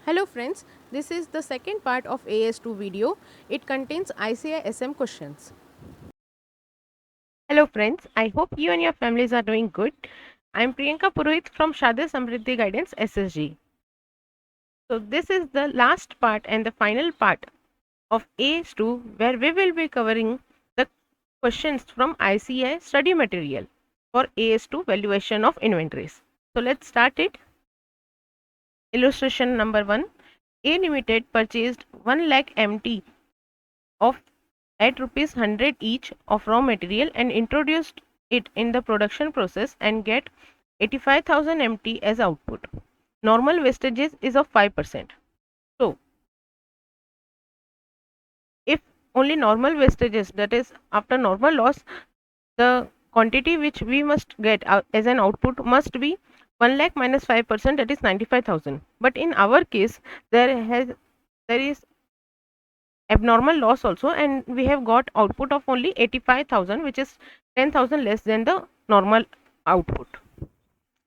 Hello friends, this is the second part of AS2 video. It contains ICI SM questions. Hello friends, I hope you and your families are doing good. I am Priyanka Purohit from Shade Samriddhi Guidance SSG. So this is the last part and the final part of AS2 where we will be covering the questions from ICI study material for AS2 valuation of inventories. So let's start it. Illustration number 1. A Limited purchased 1 lakh MT of at rupees 100 each of raw material and introduced it in the production process and get 85,000 MT as output. Normal wastages is of 5%. So, if only normal wastages, that is after normal loss, the quantity which we must get as an output must be 1 lakh minus 5%, that is 95,000. But in our case, there is abnormal loss also, and we have got output of only 85,000, which is 10,000 less than the normal output.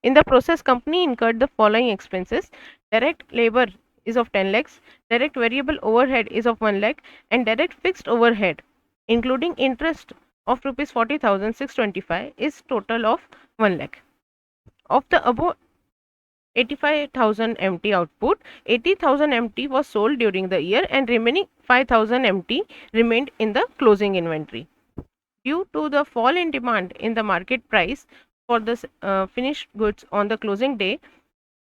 In the process, company incurred the following expenses: direct labor is of 10 lakhs, direct variable overhead is of 1 lakh, and direct fixed overhead including interest of rupees 40,625 is total of 1 lakh. Of the above 85,000 MT output, 80,000 MT was sold during the year and remaining 5,000 MT remained in the closing inventory. Due to the fall in demand in the market price for the finished goods on the closing day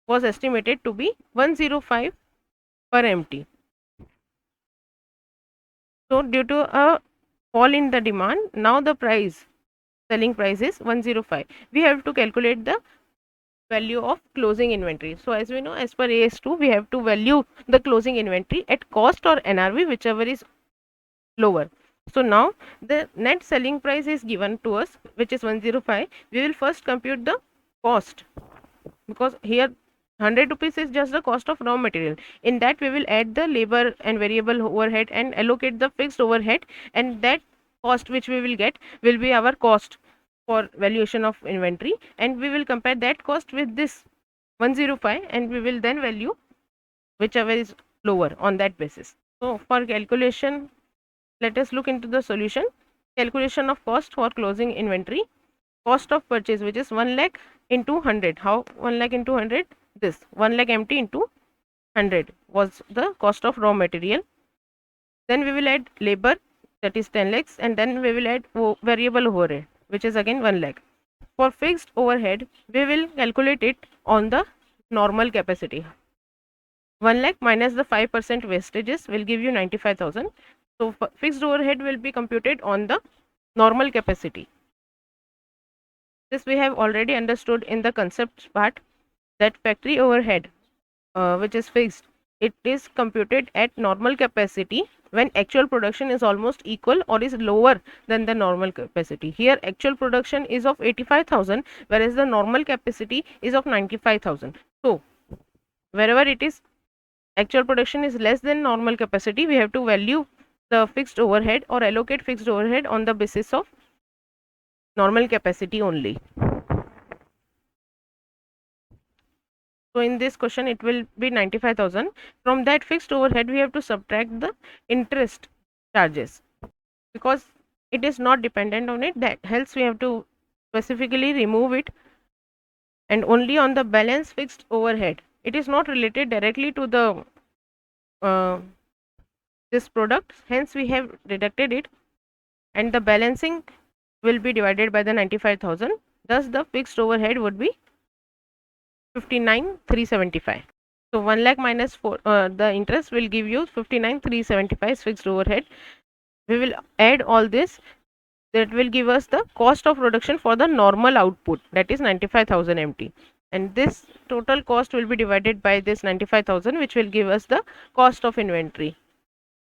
was estimated to be 105 per MT. So due to a fall in the demand, now the selling price is 105. We have to calculate the value of closing inventory. So as we know, as per AS2, we have to value the closing inventory at cost or NRV, whichever is lower. So now the net selling price is given to us, which is 105. We will first compute the cost, because here 100 rupees is just the cost of raw material. In that we will add the labor and variable overhead and allocate the fixed overhead, and that cost which we will get will be our cost for valuation of inventory, and we will compare that cost with this 105 and we will then value whichever is lower on that basis. So for calculation, let us look into the solution. Calculation of cost for closing inventory. Cost of purchase, which is 1 lakh into 100. How 1 lakh into 100? This 1 lakh MT into 100 was the cost of raw material. Then we will add labor, that is 10 lakhs, and then we will add variable overhead, which is again 1 lakh. For fixed overhead, we will calculate it on the normal capacity. 1 lakh minus the 5% wastages will give you 95,000. So fixed overhead will be computed on the normal capacity. This we have already understood in the concept part, that factory overhead, which is fixed, it is computed at normal capacity when actual production is almost equal or is lower than the normal capacity. Here actual production is of 85,000, whereas the normal capacity is of 95,000. So wherever it is actual production is less than normal capacity, we have to value the fixed overhead or allocate fixed overhead on the basis of normal capacity only. So in this question it will be 95,000. From that fixed overhead we have to subtract the interest charges, because it is not dependent on it, that else we have to specifically remove it, and only on the balance fixed overhead. It is not related directly to the this product, hence we have deducted it, and the balancing will be divided by the 95,000. Thus the fixed overhead would be 59,375. So 1 lakh minus 4, the interest will give you 59,375 fixed overhead. We will add all this, that will give us the cost of production for the normal output, that is 95,000 MT, and this total cost will be divided by this 95,000, which will give us the cost of inventory.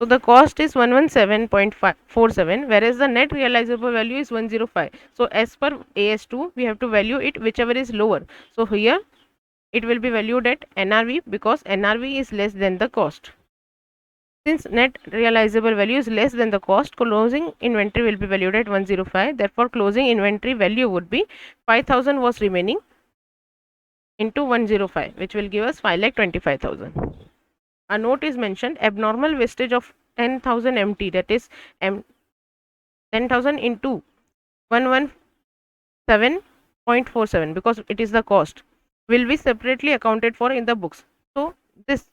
So the cost is 117.47, whereas the net realizable value is 105. So as per AS2 we have to value it whichever is lower. So here it will be valued at NRV, because NRV is less than the cost. Since net realizable value is less than the cost, closing inventory will be valued at 105. Therefore closing inventory value would be 5,000 was remaining into 105, which will give us 5,25,000. a note is mentioned, abnormal wastage of 10,000 MT, that is 10,000 into 117.47, because it is the cost, will be separately accounted for in the books. So this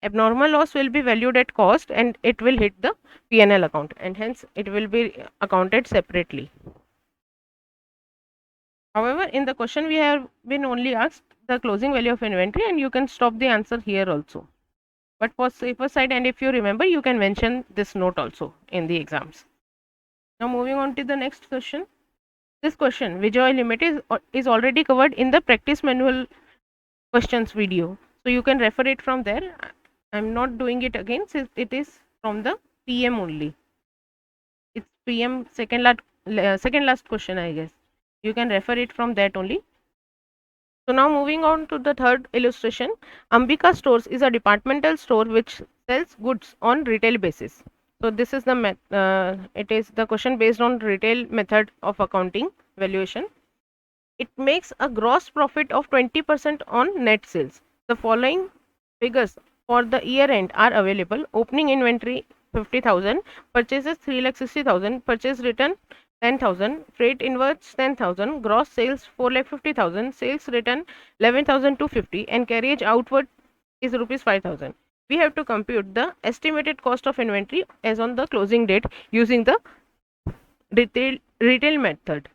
abnormal loss will be valued at cost and it will hit the P&L account, and hence it will be accounted separately. However, in the question we have been only asked the closing value of inventory, and you can stop the answer here also. But for safer side, and if you remember, you can mention this note also in the exams. Now moving on to the next question. This question, Vijay Limited, is already covered in the practice manual questions video. So you can refer it from there. I'm not doing it again since it is from the PM only. It's PM second last question, I guess. You can refer it from that only. So now moving on to the third illustration. Ambika Stores is a departmental store which sells goods on retail basis. So this is the it is the question based on retail method of accounting valuation. It makes a gross profit of 20% on net sales. The following figures for the year end are available. Opening inventory 50,000, purchases 3,60,000, purchase return 10,000, freight inwards 10,000, gross sales 4,50,000, sales return 11,250, and carriage outward is rupees 5,000. We have to compute the estimated cost of inventory as on the closing date using the retail method.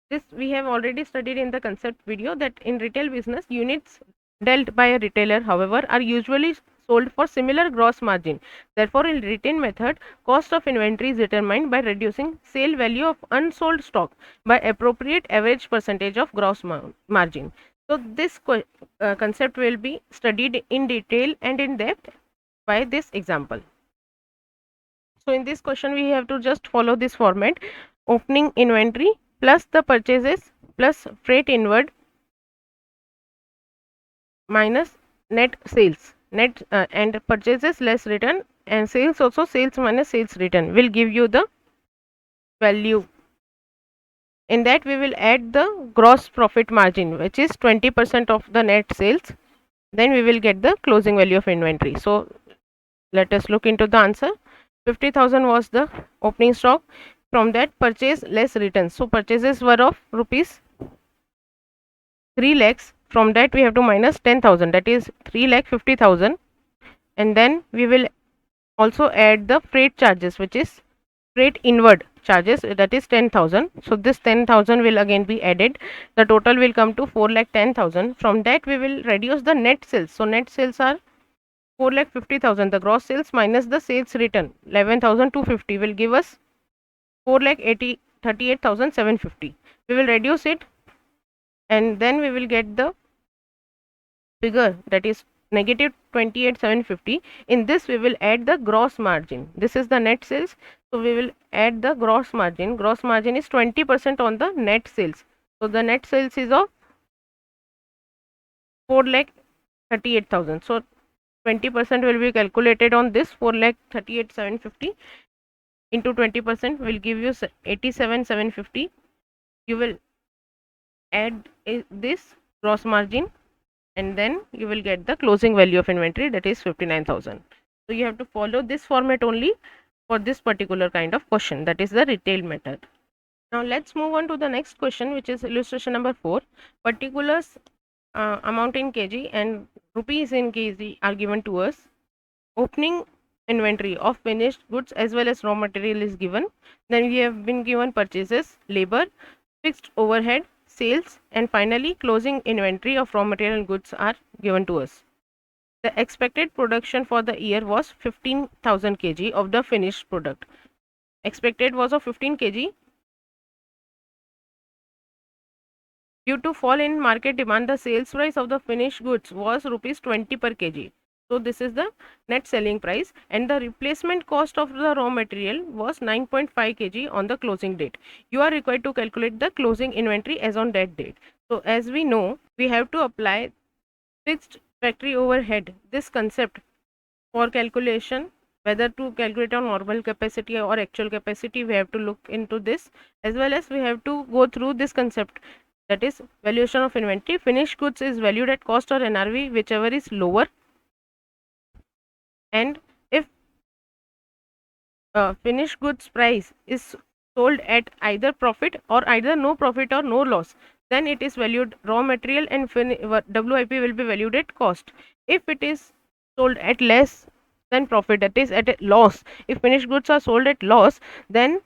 This we have already studied in the concept video, that in retail business, units dealt by a retailer, however, are usually sold for similar gross margin. Therefore, in retail method, cost of inventory is determined by reducing sale value of unsold stock by appropriate average percentage of gross margin. So this concept will be studied in detail and in depth by this example. So in this question, we have to just follow this format: opening inventory plus the purchases plus freight inward minus net sales, net and purchases less return, and sales also, sales minus sales return will give you the value. In that we will add the gross profit margin, which is 20% of the net sales. Then we will get the closing value of inventory. So let us look into the answer. 50,000 was the opening stock. From that, purchase less returns. So purchases were of rupees 3 lakhs. From that we have to minus 10,000, that is 3,50,000, and then we will also add the freight charges, which is freight inward charges, that is 10,000. So this 10,000 will again be added. The total will come to 4,10,000. From that we will reduce the net sales. So net sales are 4,50,000. The gross sales minus the sales return 11,250 will give us 4,38,750. We will reduce it, and then we will get the figure, that is negative 28,750. In this we will add the gross margin. This is the net sales, so we will add the gross margin. Gross margin is 20% on the net sales. So the net sales is of 4,38,000. So 20% will be calculated on this 4,38,750 into 20% will give you 87,750. You will add this gross margin, and then you will get the closing value of inventory, that is 59,000. So you have to follow this format only for this particular kind of question, that is the retail method. Now let's move on to the next question, which is illustration number 4. Particulars amount in kg and rupees in kg are given to us. Opening inventory of finished goods as well as raw material is given. Then we have been given purchases, labor, fixed overhead, sales, and finally closing inventory of raw material goods are given to us. The expected production for the year was 15,000 kg of the finished product. Expected was of 15 kg. Due to fall in market demand, the sales price of the finished goods was rupees 20 per kg. So this is the net selling price, and the replacement cost of the raw material was 9.5 kg on the closing date. You are required to calculate the closing inventory as on that date. So as we know, we have to apply fixed factory overhead, this concept, for calculation, whether to calculate on normal capacity or actual capacity. We have to look into this, as well as we have to go through this concept, that is valuation of inventory. Finished goods is valued at cost or NRV, whichever is lower. And if finished goods price is sold at either profit or either no profit or no loss, then it is valued raw material, and WIP will be valued at cost. If it is sold at less than profit, that is at a loss, if finished goods are sold at loss, then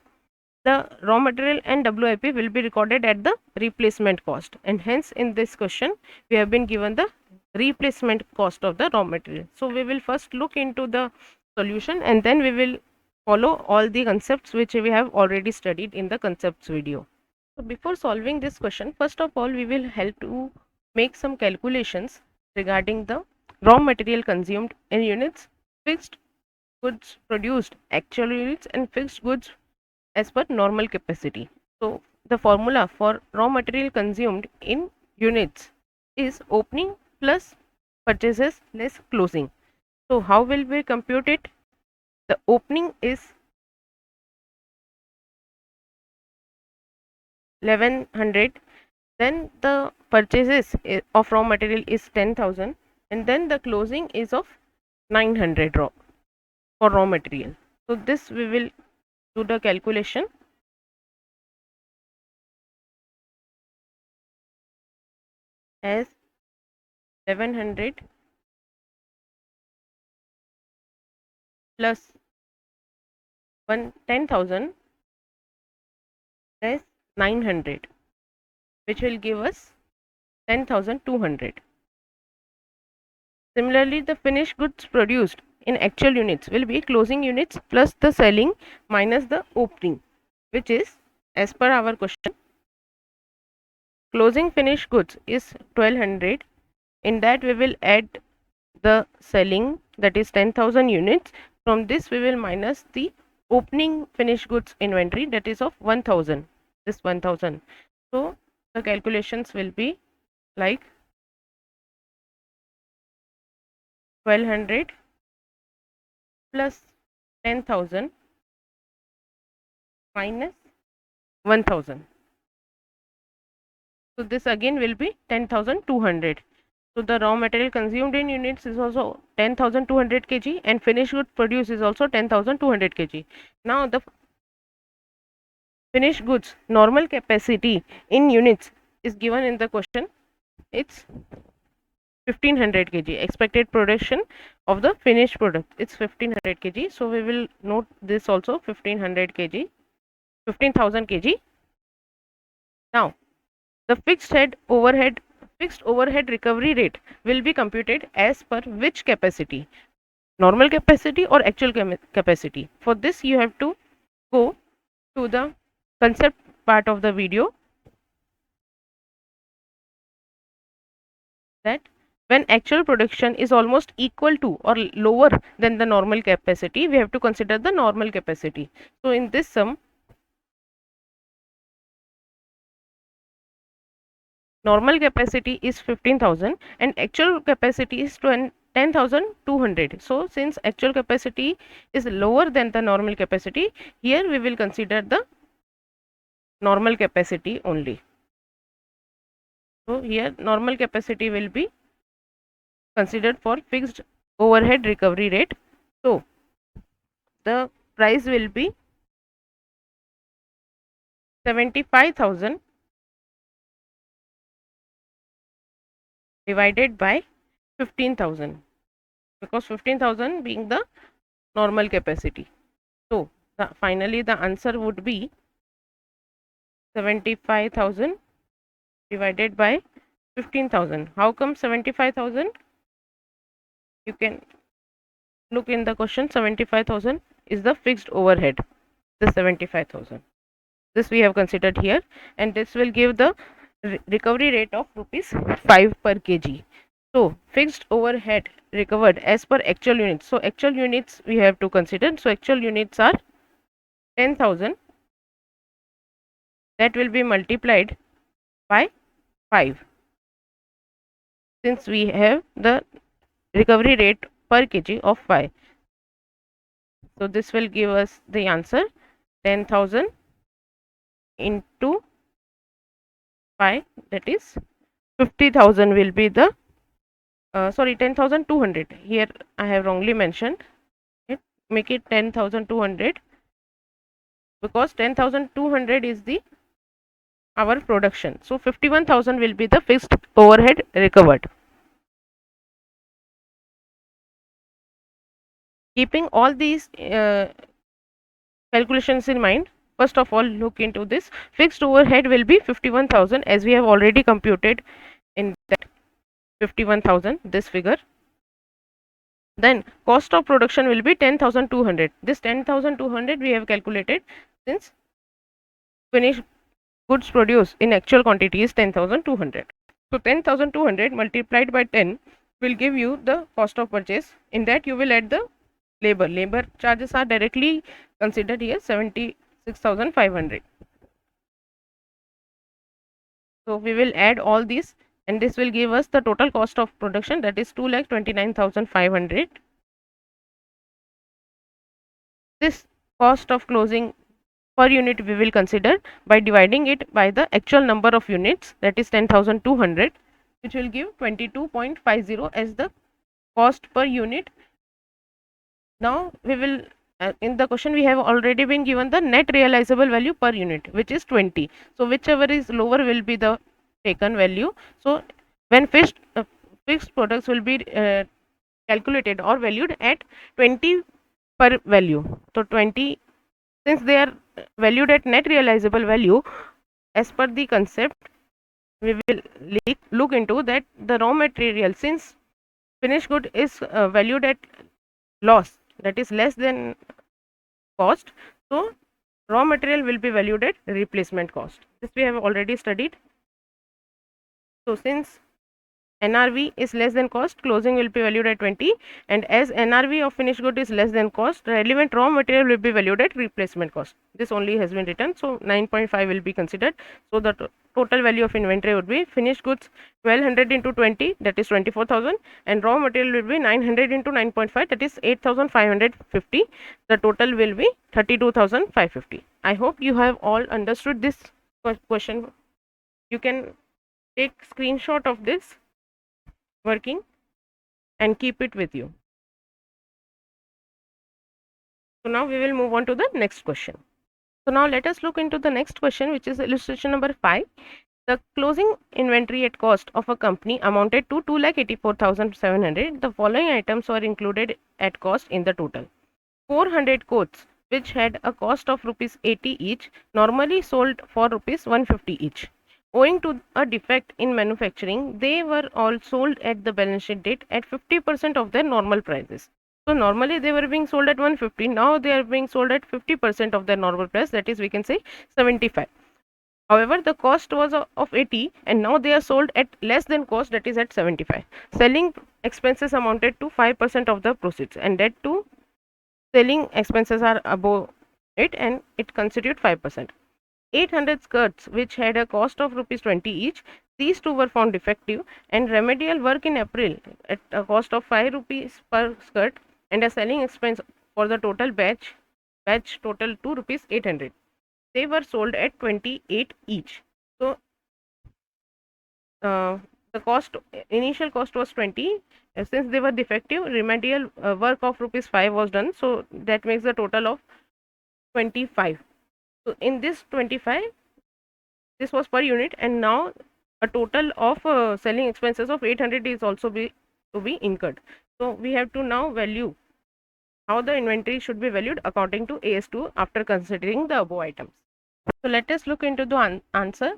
the raw material and WIP will be recorded at the replacement cost, and hence in this question we have been given the replacement cost of the raw material. So we will first look into the solution, and then we will follow all the concepts which we have already studied in the concepts video. So before solving this question, first of all we will help to make some calculations regarding the raw material consumed in units, fixed goods produced actual units, and fixed goods as per normal capacity. So the formula for raw material consumed in units is opening plus purchases less closing. So how will we compute it? The opening is 1100, then the purchases of raw material is 10,000, and then the closing is of 900 raw for raw material. So this we will do the calculation as 1100 plus 10,000 less 900, which will give us 10,200. Similarly, the finished goods produced in actual units will be closing units plus the selling minus the opening, which is, as per our question, closing finished goods is 1200. In that we will add the selling, that is 10,000 units. From this we will minus the opening finished goods inventory, that is of 1000, this 1000. So the calculations will be like 1200 plus 10,000 minus 1000. So this again will be 10,200. So the raw material consumed in units is also 10,200 kg, and finished good produced is also 10,200 kg. Now the finished goods normal capacity in units is given in the question. It's 1500 kg. Expected production of the finished product, it's 1500 kg. So we will note this also, 1500 kg, 15,000 kg. Now the fixed overhead recovery rate will be computed as per which capacity, normal capacity or actual capacity. For this you have to go to the concept part of the video, that when actual production is almost equal to or lower than the normal capacity, we have to consider the normal capacity. So in this sum, normal capacity is 15,000 and actual capacity is 10,200. So since actual capacity is lower than the normal capacity, here we will consider the normal capacity only. So here normal capacity will be considered for fixed overhead recovery rate. So the price will be 75,000 divided by 15,000, because 15,000 being the normal capacity. So finally the answer would be 75,000 divided by 15,000. How come 75,000? You can look in the question. 75,000 is the fixed overhead, the 75,000. This we have considered here, and this will give the recovery rate of rupees 5 per kg. So fixed overhead recovered as per actual units. So actual units we have to consider. So actual units are 10,000, that will be multiplied by 5, since we have the recovery rate per kg of 5. So this will give us the answer 10,000 into 5, that is 50,000 will be the sorry, 10,200. Here I have wrongly mentioned it. Make it 10,200 because 10,200 is the our production. So 51,000 will be the fixed overhead recovered. Keeping all these calculations in mind, first of all look into this. Fixed overhead will be 51,000 as we have already computed in that 51,000 this figure. Then cost of production will be 10,200. This 10,200 we have calculated since finished goods produced in actual quantity is 10,200. So 10,200 multiplied by 10 will give you the cost of purchase. In that you will add the labor. Labor charges are directly considered here 76,500. So we will add all these and this will give us the total cost of production, that is 2,29,500. This cost of closing per unit we will consider by dividing it by the actual number of units, that is 10,200, which will give 22.50 as the cost per unit. Now we will in the question we have already been given the net realizable value per unit, which is 20. So whichever is lower will be the taken value. So when fixed products will be calculated or valued at 20 per value. So 20, since they are valued at net realizable value, as per the concept we will look into that the raw material, since finished good is valued at loss, that is less than cost, so raw material will be valued at replacement cost. This we have already studied. So since NRV is less than cost, closing will be valued at 20, and as NRV of finished good is less than cost, relevant raw material will be valued at replacement cost. This only has been written, so 9.5 will be considered. So the total value of inventory would be finished goods 1200 into 20, that is 24,000, and raw material will be 900 into 9.5, that is 8,550. The total will be 32,550. I hope you have all understood this question. You can take screenshot of this working and keep it with you. So now we will move on to the next question. So now let us look into the next question, which is illustration number 5. The closing inventory at cost of a company amounted to 2,84,700. The following items were included at cost in the total. 400 coats which had a cost of rupees 80 each, normally sold for rupees 150 each. Owing to a defect in manufacturing, they were all sold at the balance sheet date at 50% of their normal prices. So normally they were being sold at 150, now they are being sold at 50% of their normal price, that is we can say 75. However, the cost was of 80 and now they are sold at less than cost, that is at 75. Selling expenses amounted to 5% of the proceeds, and that too selling expenses are above it and it constitute 5%. 800 skirts which had a cost of rupees 20 each, these two were found defective, and remedial work in April at a cost of 5 rupees per skirt and a selling expense for the total batch total 2 rupees 800. They were sold at 28 each. So the cost, initial cost was 20. Since they were defective, remedial work of rupees 5 was done, so that makes the total of 25. So in this 25, this was per unit, and now a total of selling expenses of 800 is also to be incurred. So we have to now value how the inventory should be valued according to AS2 after considering the above items. So let us look into the answer.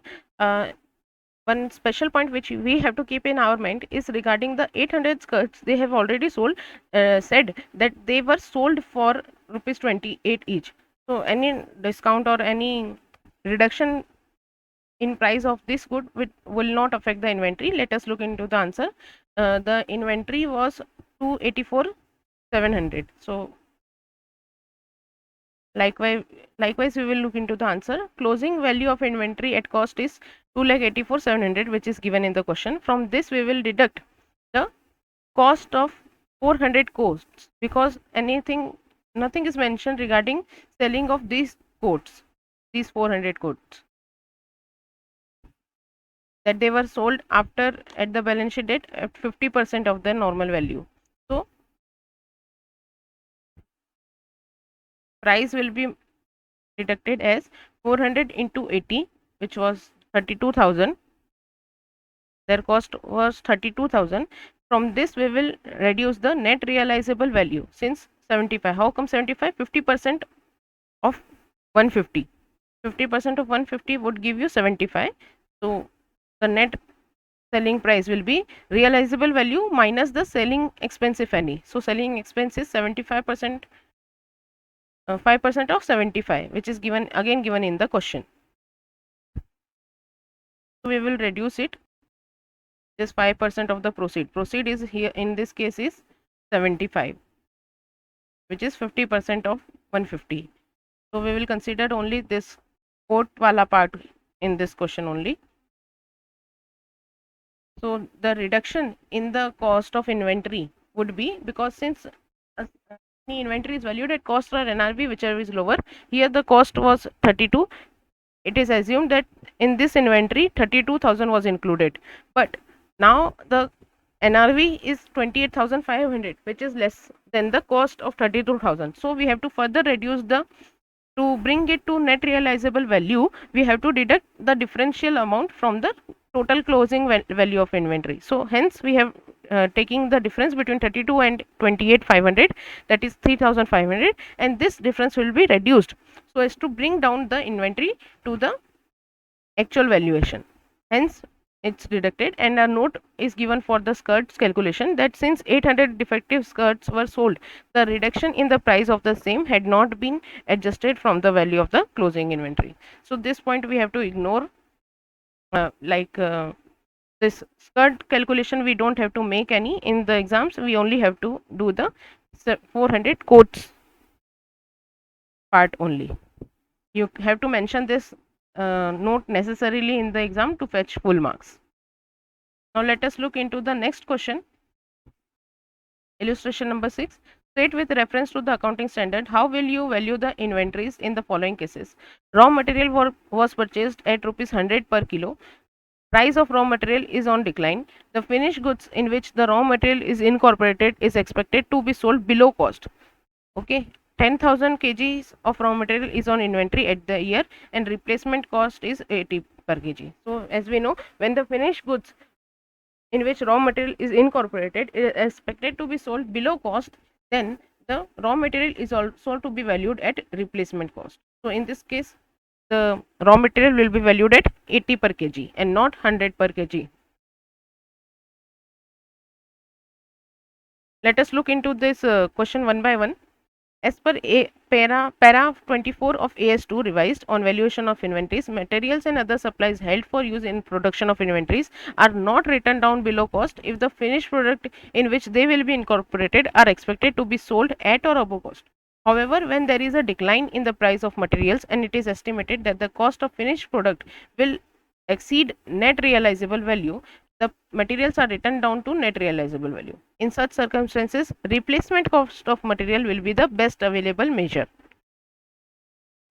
One special point which we have to keep in our mind is regarding the 800 skirts they have already sold, said that they were sold for rupees 28 each. So any discount or any reduction in price of this good will not affect the inventory. Let us look into the answer. The inventory was 284,700. So likewise we will look into the answer. Closing value of inventory at cost is 2,84,700, which is given in the question. From this we will deduct the cost of 400 coats, because nothing is mentioned regarding selling of these coats, these 400 coats. that they were sold after at the balance sheet date at 50% of their normal value. So price will be deducted as 400 into 80, which was 32,000. Their cost was 32,000. From this we will reduce the net realizable value, since 75. How come 75? 50% of 150. 50% of 150 would give you 75. So the net selling price will be realizable value minus the selling expense, if any. So selling expense is 75%, 5% of 75, which is given in the question. So we will reduce it. This 5% of the proceed is here in this case is 75, which is 50% of 150. So we will consider only this quote wala part in this question only. So the reduction in the cost of inventory would be, because since any inventory is valued at cost or NRV, whichever is lower, here the cost was 32. It is assumed that in this inventory 32,000 was included, but now the NRV is 28,500, which is less than the cost of 32,000. So we have to further reduce the, to bring it to net realizable value, we have to deduct the differential amount from the total closing value of inventory. So hence we have taking the difference between 32 and 28,500, that is 3,500, and this difference will be reduced so as to bring down the inventory to the actual valuation. Hence it's deducted, and a note is given for the skirts calculation, that since 800 defective skirts were sold, the reduction in the price of the same had not been adjusted from the value of the closing inventory. So this point we have to ignore. This skirt calculation we don't have to make any in the exams, we only have to do the 400 quotes part only. You have to mention this note necessarily in the exam to fetch full marks. Now let us look into the next question. Illustration number 6. State with reference to the accounting standard, how will you value the inventories in the following cases? Raw material was purchased at rupees 100 per kilo. Price of raw material is on decline. The finished goods in which the raw material is incorporated is expected to be sold below cost. Okay, 10,000 kgs of raw material is on inventory at the year, and replacement cost is 80 per kg. So as we know, when the finished goods in which raw material is incorporated is expected to be sold below cost, then the raw material is also to be valued at replacement cost. So in this case, the raw material will be valued at 80 per kg and not 100 per kg. Let us look into this question one by one. As per para 24 of AS2 revised on valuation of inventories, materials and other supplies held for use in production of inventories are not written down below cost if the finished product in which they will be incorporated are expected to be sold at or above cost. However, when there is a decline in the price of materials and it is estimated that the cost of finished product will exceed net realizable value, the materials are written down to net realizable value. In such circumstances, replacement cost of material will be the best available measure.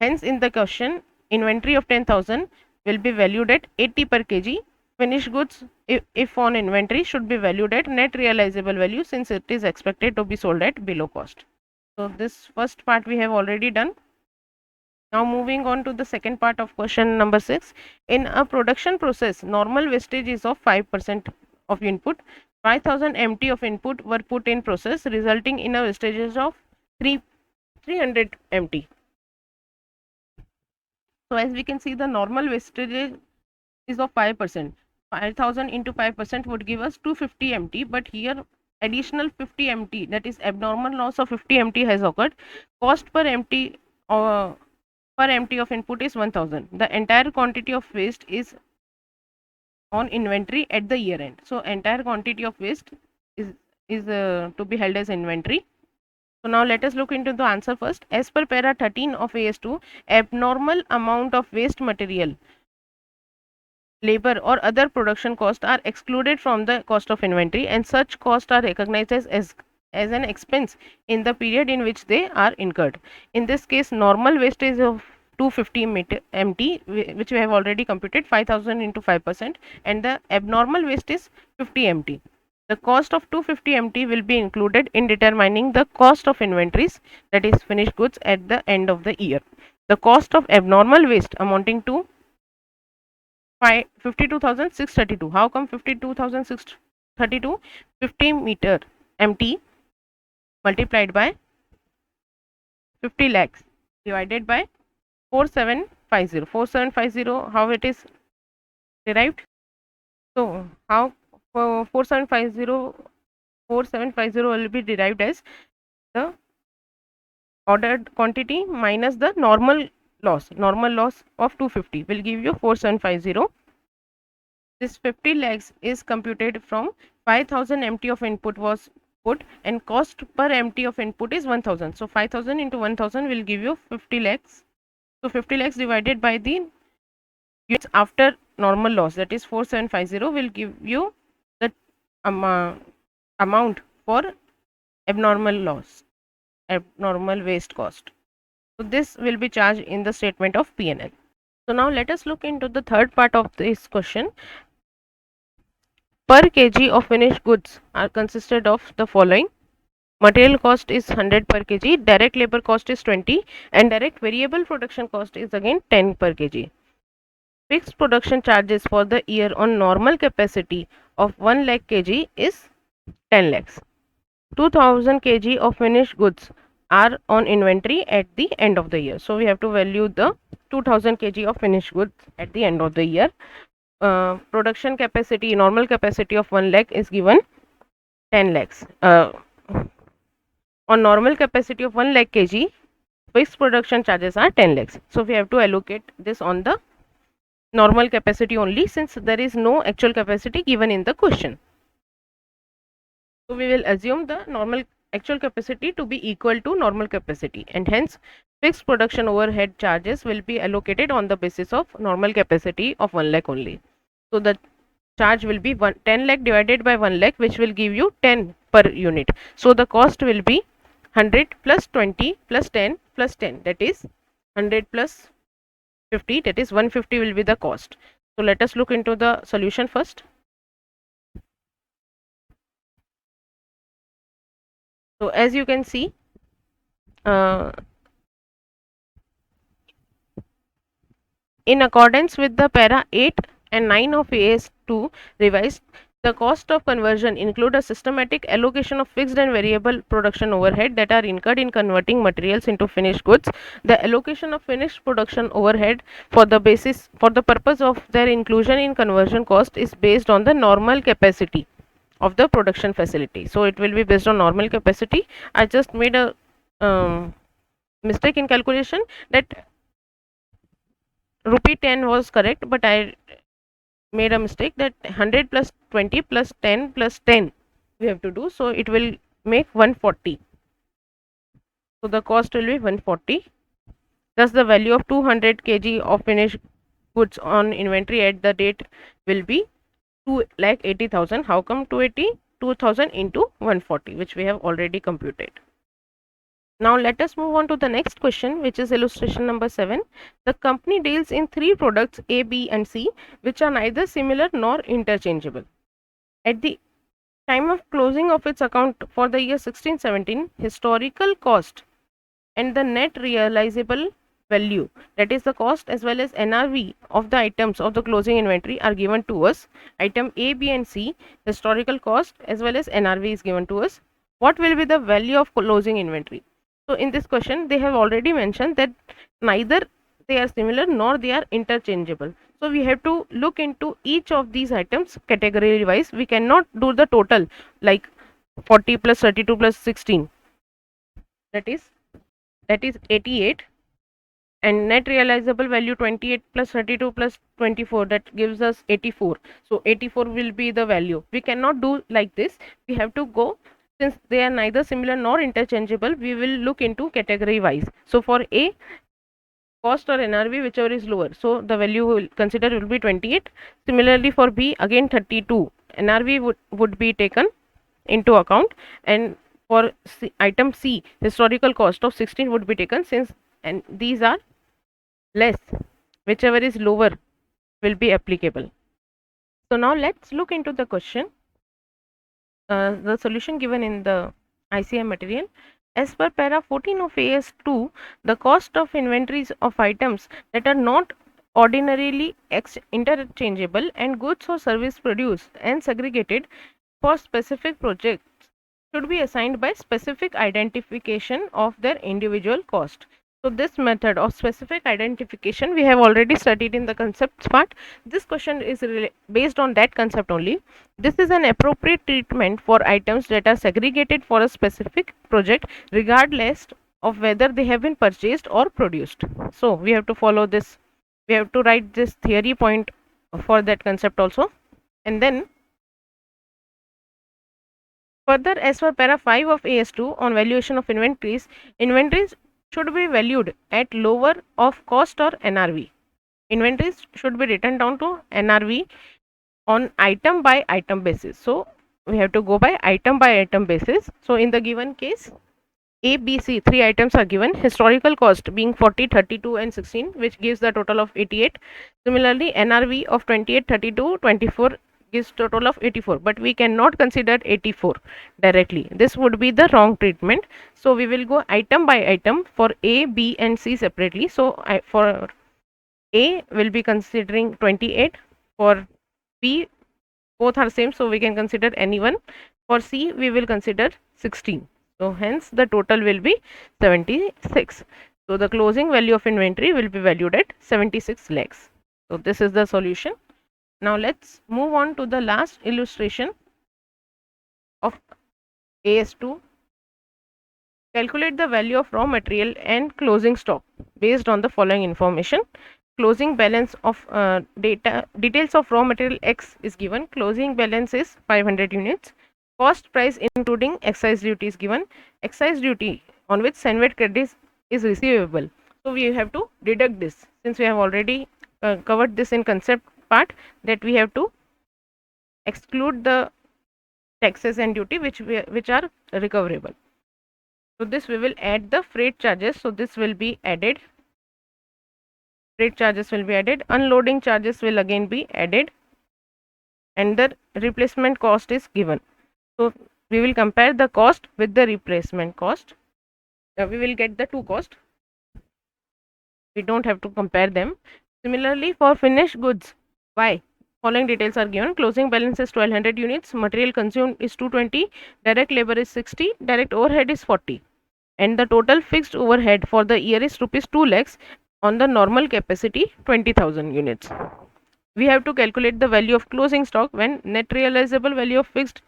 Hence, in the question, inventory of 10,000 will be valued at 80 per kg. Finished goods, if on inventory, should be valued at net realizable value, since it is expected to be sold at below cost. So this first part we have already done. Now moving on to the second part of question number 6. In a production process, normal wastage is of 5% of input. 5,000 MT of input were put in process, resulting in a wastage of 300 MT. So as we can see, the normal wastage is of 5%. 5,000 into 5% would give us 250 MT, but here additional 50 MT, that is abnormal loss of 50 MT has occurred. Cost per MT per MT of input is 1,000. The entire quantity of waste is on inventory at the year end. So entire quantity of waste is to be held as inventory. So now let us look into the answer first. As per para 13 of AS2, abnormal amount of waste material, labor or other production costs are excluded from the cost of inventory, and such costs are recognized as an expense in the period in which they are incurred. In this case, normal wastage of 250 MT, which we have already computed, 5000 into 5%, and the abnormal waste is 50 MT. The cost of 250 MT will be included in determining the cost of inventories, that is finished goods, at the end of the year. The cost of abnormal waste amounting to 52,632. How come 52,632? 50 meter MT multiplied by 50 lakhs divided by 4750. 4750, how it is derived? So how 4750 will be derived as the ordered quantity minus the normal loss. Normal loss of 250 will give you 4750. This 50 lakhs is computed from 5000 MT of input was put, and cost per MT of input is 1000. So 5000 into 1000 will give you 50 lakhs. So 50 lakhs divided by the units after normal loss, that is 4750, will give you the amount for abnormal loss, abnormal waste cost. So this will be charged in the statement of P&L. So now let us look into the third part of this question. Per kg of finished goods are consisted of the following. Material cost is 100 per kg, direct labor cost is 20, and direct variable production cost is again 10 per kg. Fixed production charges for the year on normal capacity of 1 lakh kg is 10 lakhs. 2000 kg of finished goods are on inventory at the end of the year. So we have to value the 2000 kg of finished goods at the end of the year. Production capacity, normal capacity of 1 lakh is given 10 lakhs. On normal capacity of 1 lakh kg, fixed production charges are 10 lakhs. So we have to allocate this on the normal capacity only, since there is no actual capacity given in the question. So we will assume the normal actual capacity to be equal to normal capacity, and hence fixed production overhead charges will be allocated on the basis of normal capacity of 1 lakh only. So the charge will be 10 lakh divided by 1 lakh, which will give you 10 per unit. So the cost will be 100 plus 20 plus 10 plus 10, that is 100 plus 50, that is 150 will be the cost. So let us look into the solution first. So as you can see, in accordance with the para 8 and 9 of AS2 revised, the cost of conversion include a systematic allocation of fixed and variable production overhead that are incurred in converting materials into finished goods. The allocation of finished production overhead for the purpose of their inclusion in conversion cost is based on the normal capacity of the production facility. So it will be based on normal capacity. I just made a mistake in calculation, that rupee 10 was correct, but I made a mistake that 100 plus 20 plus 10 plus 10 we have to do. So it will make 140. So the cost will be 140. Thus the value of 200 kg of finished goods on inventory at the date will be 2,80,000. How come 280? 2000 into 140, which we have already computed. Now let us move on to the next question, which is illustration number 7. The company deals in 3 products A, B and C, which are neither similar nor interchangeable. At the time of closing of its account for the year 16-17, historical cost and the net realizable value, that is the cost as well as NRV of the items of the closing inventory, are given to us. Item A, B and C, historical cost as well as NRV is given to us. What will be the value of closing inventory? So in this question they have already mentioned that neither they are similar nor they are interchangeable. So we have to look into each of these items category wise. We cannot do the total like 40 plus 32 plus 16, that is 88, and net realizable value 28 plus 32 plus 24, that gives us 84. So 84 will be the value. We cannot do like this. We have to go, since they are neither similar nor interchangeable, we will look into category wise. So for A, cost or NRV, whichever is lower, so the value will consider will be 28. Similarly for B, again 32, NRV would be taken into account, and for item C, historical cost of 16 would be taken, since and these are less, whichever is lower will be applicable. So now let's look into the question, the solution given in the ICM material. As per para 14 of AS2, the cost of inventories of items that are not ordinarily interchangeable and goods or service produced and segregated for specific projects should be assigned by specific identification of their individual cost. So this method of specific identification we have already studied in the concepts part. This question is based on that concept only. This is an appropriate treatment for items that are segregated for a specific project regardless of whether they have been purchased or produced. So we have to follow this. We have to write this theory point for that concept also. And then further, as per para 5 of AS2 on valuation of inventories, inventories should be valued at lower of cost or NRV. Inventories should be written down to NRV on item by item basis. So we have to go by item basis. So in the given case, A, B, C, three items are given. Historical cost being 40, 32 and 16, which gives the total of 88. Similarly, NRV of 28, 32, 24 gives total of 84, but we cannot consider 84 directly. This would be the wrong treatment. So we will go item by item for A, B and C separately. So for A will be considering 28, for B both are same, so we can consider any one. For C we will consider 16. So hence the total will be 76. So the closing value of inventory will be valued at 76 lakhs. So this is the solution. Now let's move on to the last illustration of AS2. Calculate the value of raw material and closing stock based on the following information. Closing balance of details of raw material X is given. Closing balance is 500 units. Cost price including excise duty is given. Excise duty on which Senvet credit is receivable. So we have to deduct this, since we have already covered this in concept part, that we have to exclude the taxes and duty which are recoverable. So this we will add the freight charges. So this will be added. Freight charges will be added. Unloading charges will again be added, and the replacement cost is given. So we will compare the cost with the replacement cost. We will get the two cost. We don't have to compare them. Similarly, for finished goods, Y, following details are given. Closing balance is 1200 units. Material consumed is 220. Direct labor is 60. Direct overhead is 40. And the total fixed overhead for the year is rupees 2 lakhs on the normal capacity 20,000 units. We have to calculate the value of closing stock when net realizable value of fixed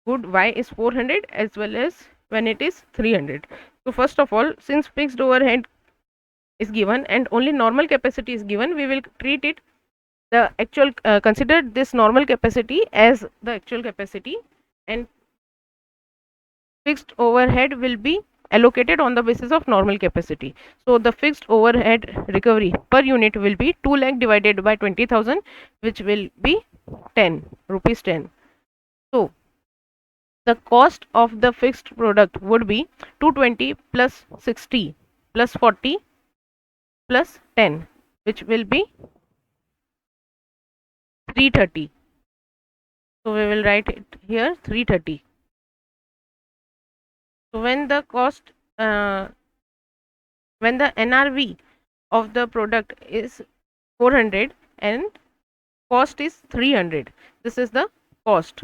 good Y is 400 as well as when it is 300. So first of all, since fixed overhead is given and only normal capacity is given, we will treat it the actual consider this normal capacity as the actual capacity, and fixed overhead will be allocated on the basis of normal capacity. So the fixed overhead recovery per unit will be 2 lakh divided by 20,000, which will be 10 rupees 10. So the cost of the fixed product would be 220 plus 60 plus 40 plus 10, which will be 330. So we will write it here 330. So when the cost when the NRV of the product is 400 and cost is 300, this is the cost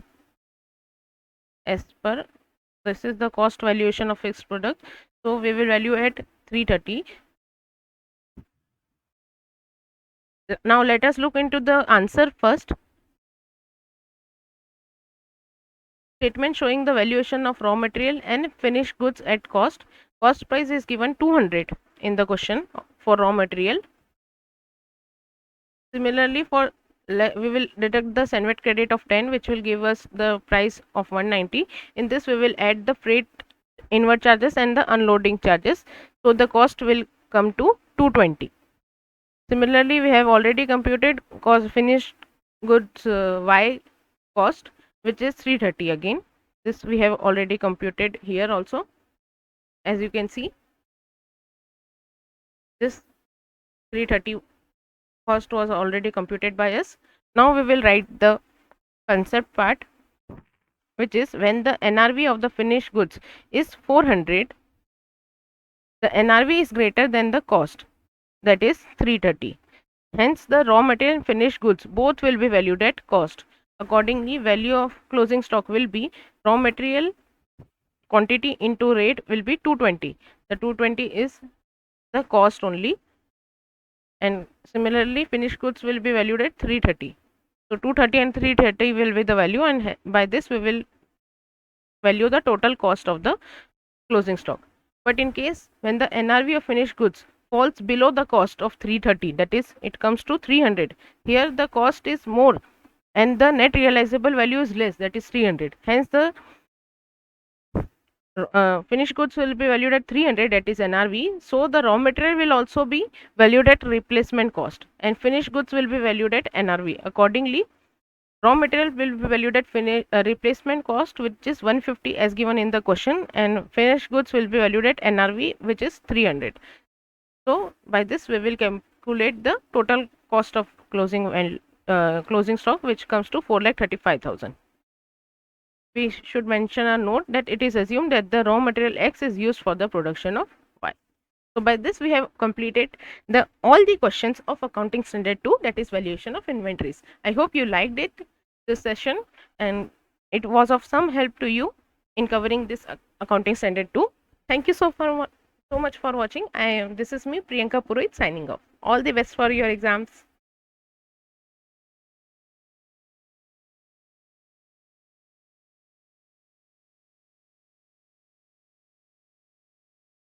as per, this is the cost valuation of fixed product. So we will value at 330. Now let us look into the answer first. Statement showing the valuation of raw material and finished goods at cost. Cost price is given 200 in the question for raw material. Similarly, for we will deduct the Senvet credit of 10, which will give us the price of 190. In this we will add the freight inward charges and the unloading charges. So the cost will come to 220. Similarly, we have already computed cost finished goods Y cost, which is 330 again. This we have already computed here also. As you can see, this 330 cost was already computed by us. Now we will write the concept part, which is when the NRV of the finished goods is 400, the NRV is greater than the cost, that is 330. Hence, the raw material and finished goods both will be valued at cost. Accordingly, value of closing stock will be raw material quantity into rate will be 220. The 220 is the cost only, and similarly finished goods will be valued at 330. So 230 and 330 will be the value, and by this we will value the total cost of the closing stock. But in case when the NRV of finished goods falls below the cost of 330, that is it comes to 300, here the cost is more and the net realizable value is less, that is 300. Hence the finished goods will be valued at 300, that is NRV. So the raw material will also be valued at replacement cost, and finished goods will be valued at NRV. Accordingly, raw material will be valued at replacement cost, which is 150 as given in the question, and finished goods will be valued at NRV, which is 300. So by this we will calculate the total cost of closing stock, which comes to 4,35,000. We should mention a note that it is assumed that the raw material X is used for the production of Y. So by this we have completed all the questions of accounting standard 2, that is valuation of inventories. I hope you liked this session, and it was of some help to you in covering this accounting standard 2. Thank you so much for watching. This is me, Priyanka Purohit, signing off. All the best for your exams.